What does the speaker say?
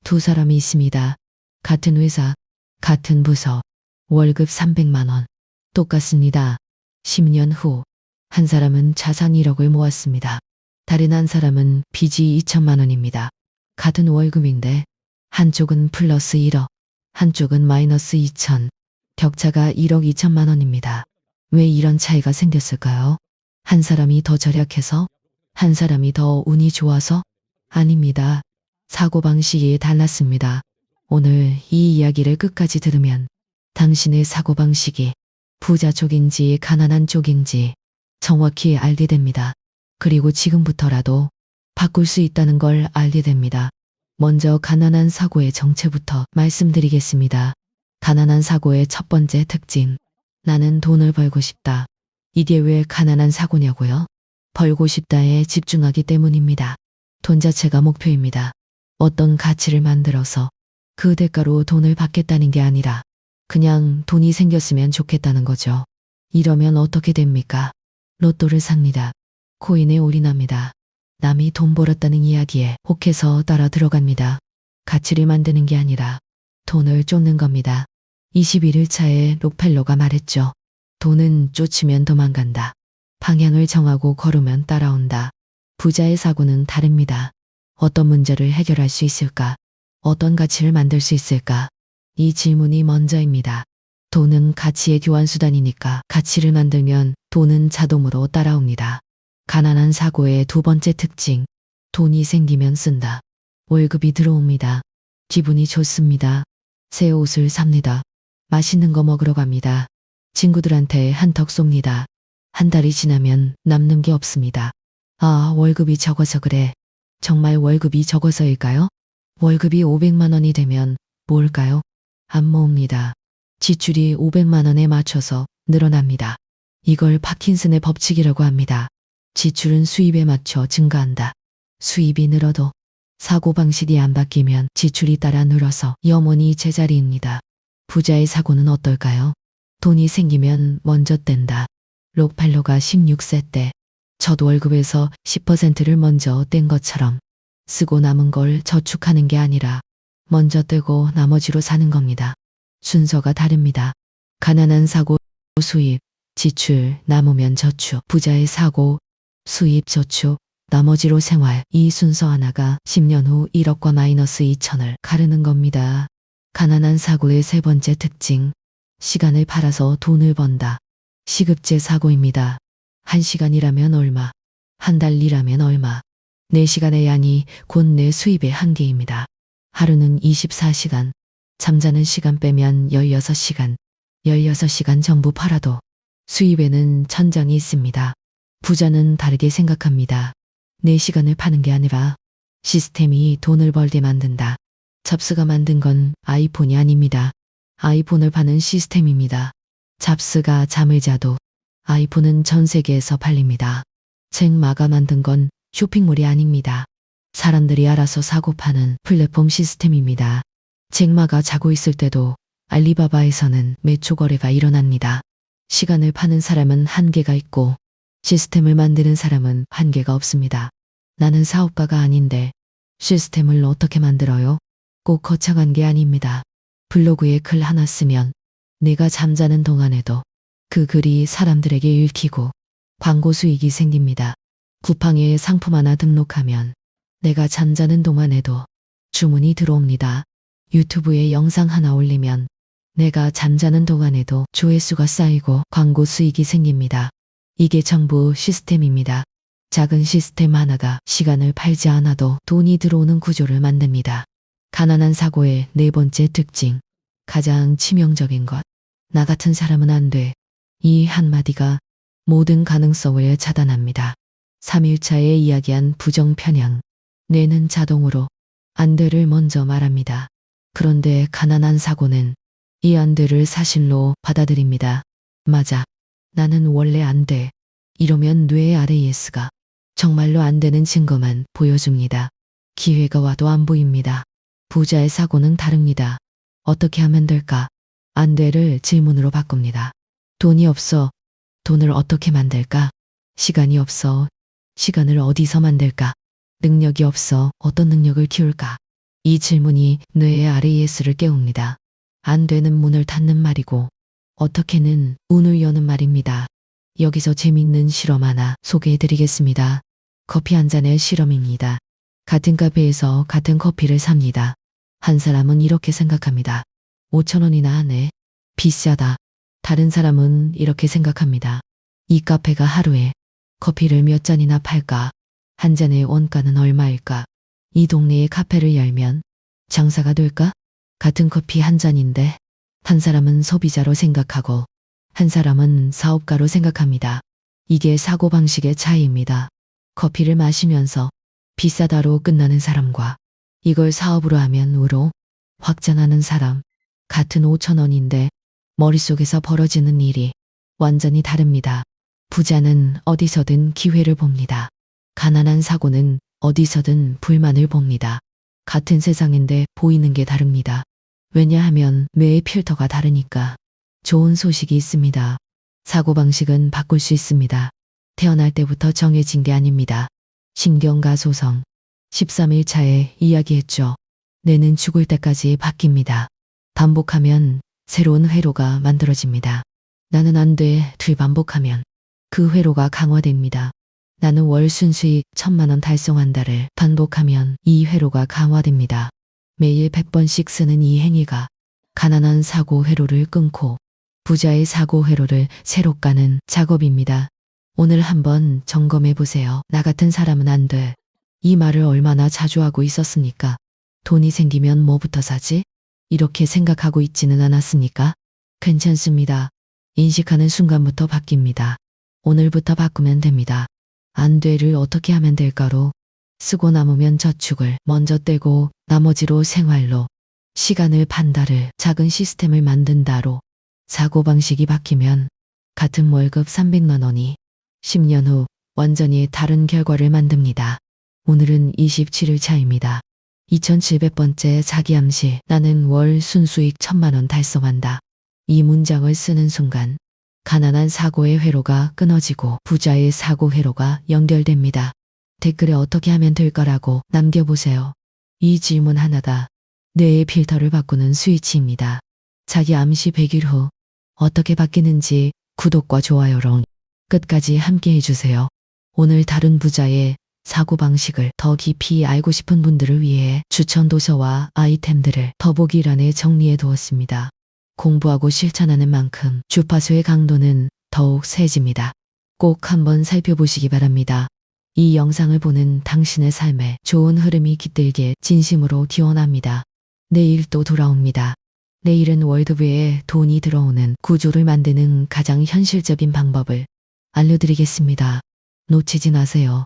두 사람이 있습니다. 같은 회사, 같은 부서, 월급 300만 원. 똑같습니다. 10년 후, 한 사람은 자산 1억을 모았습니다. 다른 한 사람은 빚이 2천만 원입니다. 같은 월급인데, 한쪽은 플러스 1억, 한쪽은 마이너스 2천. 격차가 1억 2천만 원입니다. 왜 이런 차이가 생겼을까요? 한 사람이 더 절약해서? 한 사람이 더 운이 좋아서? 아닙니다. 사고방식이 달랐습니다. 오늘 이 이야기를 끝까지 들으면 당신의 사고방식이 부자 쪽인지 가난한 쪽인지 정확히 알게 됩니다. 그리고 지금부터라도 바꿀 수 있다는 걸 알게 됩니다. 먼저 가난한 사고의 정체부터 말씀드리겠습니다. 가난한 사고의 첫 번째 특징. 나는 돈을 벌고 싶다. 이게 왜 가난한 사고냐고요? 벌고 싶다에 집중하기 때문입니다. 돈 자체가 목표입니다. 어떤 가치를 만들어서 그 대가로 돈을 받겠다는 게 아니라 그냥 돈이 생겼으면 좋겠다는 거죠. 이러면 어떻게 됩니까? 로또를 삽니다. 코인에 올인합니다. 남이 돈 벌었다는 이야기에 혹해서 따라 들어갑니다. 가치를 만드는 게 아니라 돈을 쫓는 겁니다. 21일차에 록펠러가 말했죠. 돈은 쫓으면 도망간다. 방향을 정하고 걸으면 따라온다. 부자의 사고는 다릅니다. 어떤 문제를 해결할 수 있을까? 어떤 가치를 만들 수 있을까? 이 질문이 먼저입니다. 돈은 가치의 교환수단이니까 가치를 만들면 돈은 자동으로 따라옵니다. 가난한 사고의 두 번째 특징. 돈이 생기면 쓴다. 월급이 들어옵니다. 기분이 좋습니다. 새 옷을 삽니다. 맛있는 거 먹으러 갑니다. 친구들한테 한턱 쏩니다. 한 달이 지나면 남는 게 없습니다. 아, 월급이 적어서 그래. 정말 월급이 적어서일까요? 월급이 500만 원이 되면 뭘까요? 안 모읍니다. 지출이 500만 원에 맞춰서 늘어납니다. 이걸 파킨슨의 법칙이라고 합니다. 지출은 수입에 맞춰 증가한다. 수입이 늘어도 사고방식이 안 바뀌면 지출이 따라 늘어서 영원히 제자리입니다. 부자의 사고는 어떨까요? 돈이 생기면 먼저 뗀다. 록펠러가 16세 때 첫 월급에서 10%를 먼저 뗀 것처럼 쓰고 남은 걸 저축하는 게 아니라 먼저 떼고 나머지로 사는 겁니다. 순서가 다릅니다. 가난한 사고, 수입, 지출, 남으면 저축, 부자의 사고, 수입, 저축, 나머지로 생활. 이 순서 하나가 10년 후 1억과 마이너스 2천을 가르는 겁니다. 가난한 사고의 세 번째 특징. 시간을 팔아서 돈을 번다. 시급제 사고입니다. 1시간이라면 얼마, 한 달 일하면 얼마. 4시간의 양이 곧 내 수입의 한계입니다. 하루는 24시간, 잠자는 시간 빼면 16시간, 16시간 전부 팔아도 수입에는 천장이 있습니다. 부자는 다르게 생각합니다. 4시간을 파는 게 아니라 시스템이 돈을 벌게 만든다. 잡스가 만든 건 아이폰이 아닙니다. 아이폰을 파는 시스템입니다. 잡스가 잠을 자도 아이폰은 전 세계에서 팔립니다. 잭마가 만든 건 쇼핑몰이 아닙니다. 사람들이 알아서 사고 파는 플랫폼 시스템입니다. 잭마가 자고 있을 때도 알리바바에서는 매초 거래가 일어납니다. 시간을 파는 사람은 한계가 있고 시스템을 만드는 사람은 한계가 없습니다. 나는 사업가가 아닌데 시스템을 어떻게 만들어요? 꼭 거창한 게 아닙니다. 블로그에 글 하나 쓰면 내가 잠자는 동안에도 그 글이 사람들에게 읽히고 광고 수익이 생깁니다. 쿠팡에 상품 하나 등록하면 내가 잠자는 동안에도 주문이 들어옵니다. 유튜브에 영상 하나 올리면 내가 잠자는 동안에도 조회수가 쌓이고 광고 수익이 생깁니다. 이게 전부 시스템입니다. 작은 시스템 하나가 시간을 팔지 않아도 돈이 들어오는 구조를 만듭니다. 가난한 사고의 네 번째 특징. 가장 치명적인 것. 나 같은 사람은 안 돼. 이 한마디가 모든 가능성을 차단합니다. 3일차에 이야기한 부정편향. 뇌는 자동으로 안 돼를 먼저 말합니다. 그런데 가난한 사고는 이 안 돼를 사실로 받아들입니다. 맞아. 나는 원래 안 돼. 이러면 뇌의 RAS가 정말로 안 되는 증거만 보여줍니다. 기회가 와도 안 보입니다. 부자의 사고는 다릅니다. 어떻게 하면 될까? 안 돼를 질문으로 바꿉니다. 돈이 없어. 돈을 어떻게 만들까? 시간이 없어. 시간을 어디서 만들까? 능력이 없어. 어떤 능력을 키울까? 이 질문이 뇌의 RAS를 깨웁니다. 안 되는 문을 닫는 말이고 어떻게는 문을 여는 말입니다. 여기서 재미있는 실험 하나 소개해드리겠습니다. 커피 한 잔의 실험입니다. 같은 카페에서 같은 커피를 삽니다. 한 사람은 이렇게 생각합니다. 5,000원이나 하네. 비싸다. 다른 사람은 이렇게 생각합니다. 이 카페가 하루에 커피를 몇 잔이나 팔까? 한 잔의 원가는 얼마일까? 이 동네에 카페를 열면 장사가 될까? 같은 커피 한 잔인데 한 사람은 소비자로 생각하고 한 사람은 사업가로 생각합니다. 이게 사고방식의 차이입니다. 커피를 마시면서 비싸다로 끝나는 사람과 이걸 사업으로 하면 으로 확장하는 사람, 같은 5,000원인데 머릿속에서 벌어지는 일이 완전히 다릅니다. 부자는 어디서든 기회를 봅니다. 가난한 사고는 어디서든 불만을 봅니다. 같은 세상인데 보이는 게 다릅니다. 왜냐하면 뇌의 필터가 다르니까. 좋은 소식이 있습니다. 사고방식은 바꿀 수 있습니다. 태어날 때부터 정해진 게 아닙니다. 신경과 소성. 13일 차에 이야기했죠. 뇌는 죽을 때까지 바뀝니다. 반복하면 새로운 회로가 만들어집니다. 나는 안 돼,를 반복하면 그 회로가 강화됩니다. 나는 월 순수익 1,000만 원 달성한다를 반복하면 이 회로가 강화됩니다. 매일 100번씩 쓰는 이 행위가 가난한 사고 회로를 끊고 부자의 사고 회로를 새로 까는 작업입니다. 오늘 한번 점검해 보세요. 나 같은 사람은 안 돼. 이 말을 얼마나 자주 하고 있었습니까? 돈이 생기면 뭐부터 사지? 이렇게 생각하고 있지는 않았습니까? 괜찮습니다. 인식하는 순간부터 바뀝니다. 오늘부터 바꾸면 됩니다. 안 돼를 어떻게 하면 될까로 쓰고 남으면 저축을 먼저 떼고 나머지로 생활로 시간을 판다를 작은 시스템을 만든다로 사고방식이 바뀌면 같은 월급 300만 원이 10년 후 완전히 다른 결과를 만듭니다. 오늘은 27일 차입니다. 2700번째 자기암시 나는 월 순수익 1,000만 원 달성한다. 이 문장을 쓰는 순간 가난한 사고의 회로가 끊어지고 부자의 사고 회로가 연결됩니다. 댓글에 어떻게 하면 될까라고 남겨보세요. 이 질문 하나가 뇌의 필터를 바꾸는 스위치입니다. 자기 암시 100일 후 어떻게 바뀌는지 구독과 좋아요로 끝까지 함께 해주세요. 오늘 다른 부자의 사고방식을 더 깊이 알고 싶은 분들을 위해 추천 도서와 아이템들을 더보기란에 정리해 두었습니다. 공부하고 실천하는 만큼 주파수의 강도는 더욱 세집니다. 꼭 한번 살펴보시기 바랍니다. 이 영상을 보는 당신의 삶에 좋은 흐름이 깃들게 진심으로 기원합니다. 내일 또 돌아옵니다. 내일은 월드뷰에 돈이 들어오는 구조를 만드는 가장 현실적인 방법을 알려드리겠습니다. 놓치지 마세요.